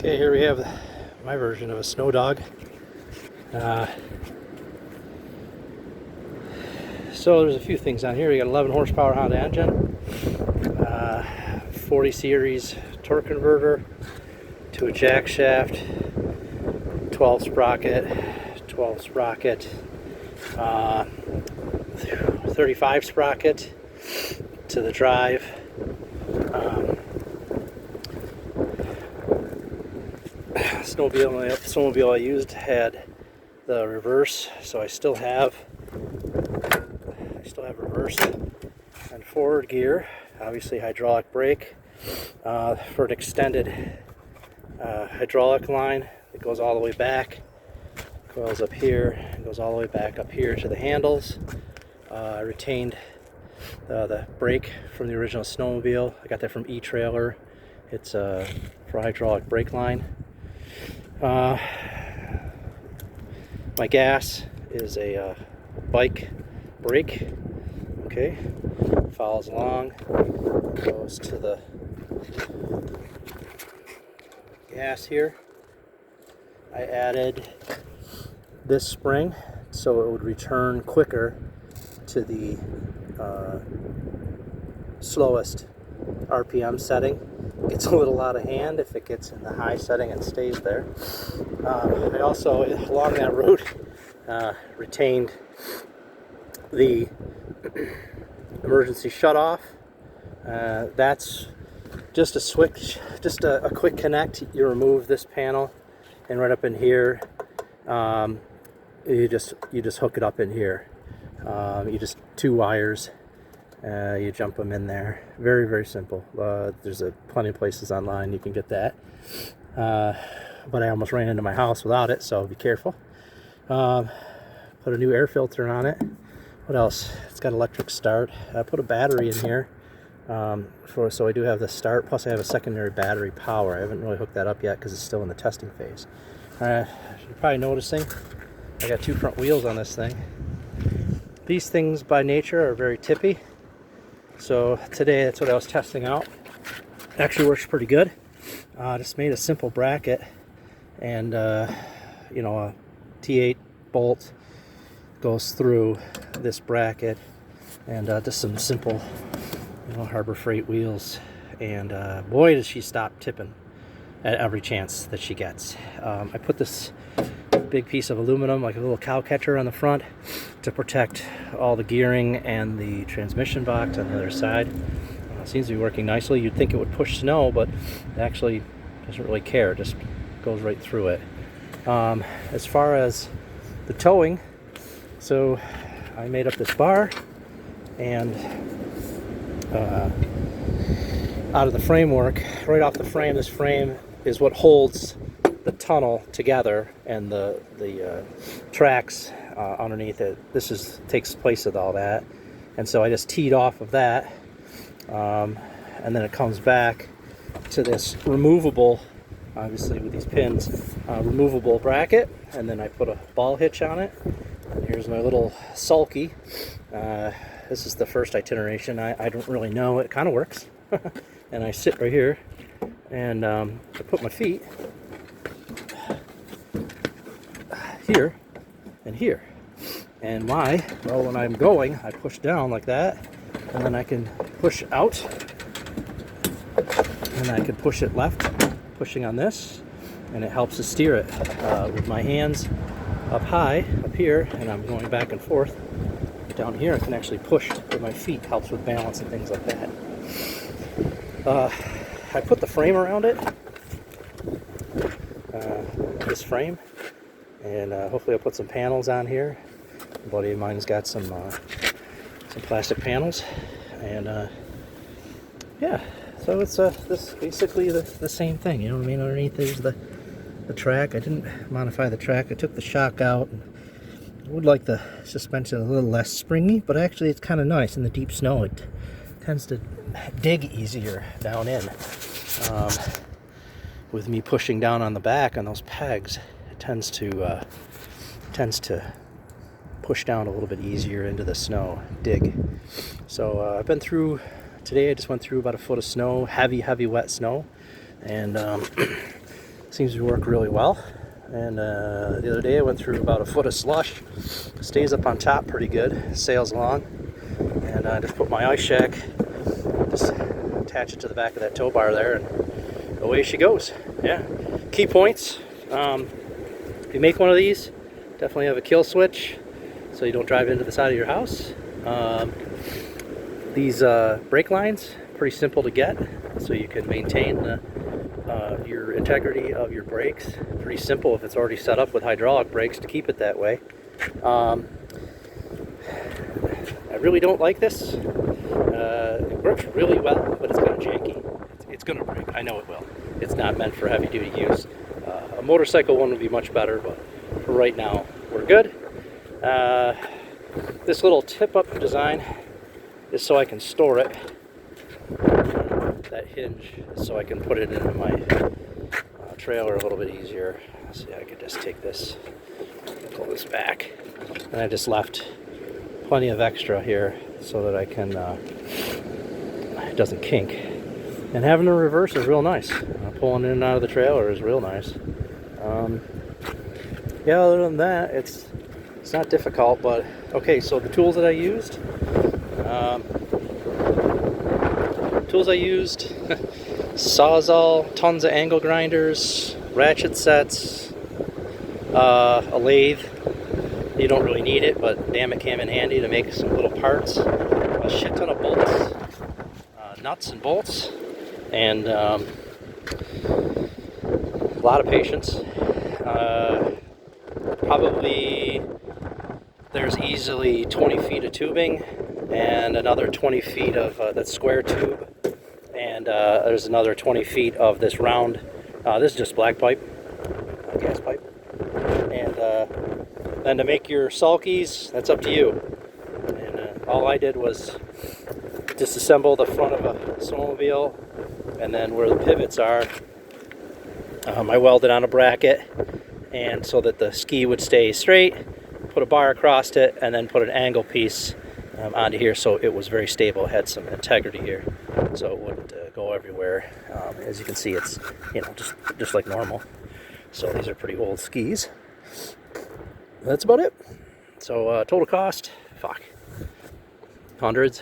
Okay, here we have my version of a Snowdog. So there's a few things on here. We got 11 horsepower Honda engine, 40 series torque converter to a jack shaft, 12 sprocket, 35 sprocket to the drive. Snowmobile I used had the reverse, so I still have reverse and forward gear. Obviously hydraulic brake for an extended hydraulic line that goes all the way back, coils up here, goes all the way back up here to the handles. I retained the brake from the original Snowmobile. I got that from E-Trailer. It's for hydraulic brake line. My gas is a bike brake. Okay, follows along, goes to the gas here. I added this spring so it would return quicker to the slowest RPM setting. It gets a little out of hand if it gets in the high setting and stays there. I also, along that route, retained the emergency shutoff. That's just a switch, just a quick connect. You remove this panel, and right up in here, you just hook it up in here. You just 2 wires. You jump them in there. Very, very simple. There's plenty of places online you can get that. But I almost ran into my house without it, so be careful. Put a new air filter on it. What else? It's got electric start. I put a battery in here, so I do have the start. Plus I have a secondary battery power. I haven't really hooked that up yet because it's still in the testing phase. You're probably noticing I got 2 front wheels on this thing. These things by nature are very tippy. So today that's what I was testing out. Actually works pretty good. Just made a simple bracket and a T8 bolt goes through this bracket, and just some simple Harbor Freight wheels, and boy does she stop tipping at every chance that she gets. I put this big piece of aluminum, like a little cow catcher, on the front to protect all the gearing and the transmission box on the other side. Seems to be working nicely. You'd think it would push snow, but it actually doesn't really care. It just goes right through it. As far as the towing, so I made up this bar, and out of the framework, right off the frame, this frame is what holds the tunnel together, and the tracks underneath it. This takes place of all that, and so I just teed off of that, and then it comes back to this removable, obviously with these pins, removable bracket, and then I put a ball hitch on it. And here's my little sulky. This is the first itineration. I don't really know. It kind of works. And I sit right here, and I put my feet here and here. And why? Well, when I'm going, I push down like that, and then I can push out, and I can push it left, pushing on this, and it helps to steer it with my hands up high, up here, and I'm going back and forth. Down here I can actually push with my feet, helps with balance and things like that. I put the frame around it, this frame, and hopefully I'll put some panels on here. A buddy of mine's got some plastic panels, and yeah, so it's this basically the same thing, you know what I mean? Underneath there's the track. I didn't modify the track. I took the shock out. I would like the suspension a little less springy, but actually it's kind of nice in the deep snow. It tends to dig easier down in. With me pushing down on the back on those pegs, it tends to push down a little bit easier into the snow, dig. So I've been through, today I just went through about a foot of snow, heavy wet snow, and Seems to work really well. And the other day I went through about a foot of slush. Stays up on top pretty good, sails along. And I just put my ice shack, just attach it to the back of that tow bar there, and away she goes. Yeah. Key points. If you make one of these, definitely have a kill switch so you don't drive into the side of your house. These brake lines, pretty simple to get, so you can maintain your integrity of your brakes. Pretty simple if it's already set up with hydraulic brakes to keep it that way. I really don't like this. It works really well, but it's kind of janky. It's going to break. I know it will. It's not meant for heavy duty use. A motorcycle one would be much better, but for right now, we're good. This little tip-up design is so I can store it. That hinge is so I can put it into my trailer a little bit easier. See, I could just take this, pull this back, and I just left plenty of extra here so that I can, it doesn't kink. And having a reverse is real nice. Pulling in and out of the trailer is real nice. Yeah, other than that, it's not difficult, but okay, so the tools that I used, Sawzall, tons of angle grinders, ratchet sets, a lathe. You don't really need it, but damn, it came in handy to make some little parts. A shit ton of bolts, nuts and bolts, and a lot of patience. Probably there's easily 20 feet of tubing and another 20 feet of that square tube, and there's another 20 feet of this round, this is just black pipe, gas pipe, and then to make your sulkies, that's up to you. And all I did was disassemble the front of a snowmobile, and then where the pivots are, I welded on a bracket, and so that the ski would stay straight, put a bar across it, and then put an angle piece onto here so it was very stable. It had some integrity here, so it wouldn't go everywhere. As you can see, it's, you know, just like normal. So these are pretty old skis. That's about it. So total cost, fuck, hundreds.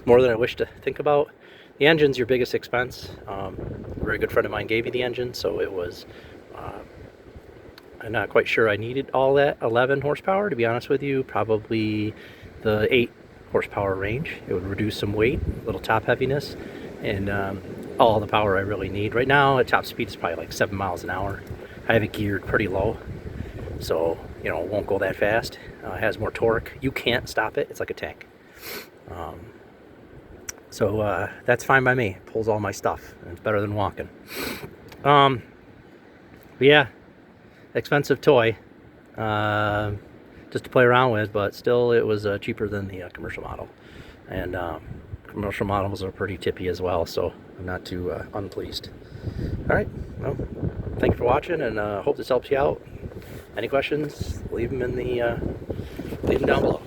More than I wish to think about. The engine's your biggest expense. A very good friend of mine gave me the engine, so it was, I'm not quite sure I needed all that 11 horsepower, to be honest with you. Probably the 8 horsepower range. It would reduce some weight, a little top heaviness, and all the power I really need. Right now, at top speed is probably like 7 miles an hour. I have it geared pretty low, so, you know, it won't go that fast. It has more torque. You can't stop it. It's like a tank. So that's fine by me. It pulls all my stuff, and it's better than walking. But yeah, expensive toy, just to play around with, but still it was cheaper than the commercial model. And commercial models are pretty tippy as well, so I'm not too unpleased. All right, well, thank you for watching, and hope this helps you out. Any questions, leave them down below.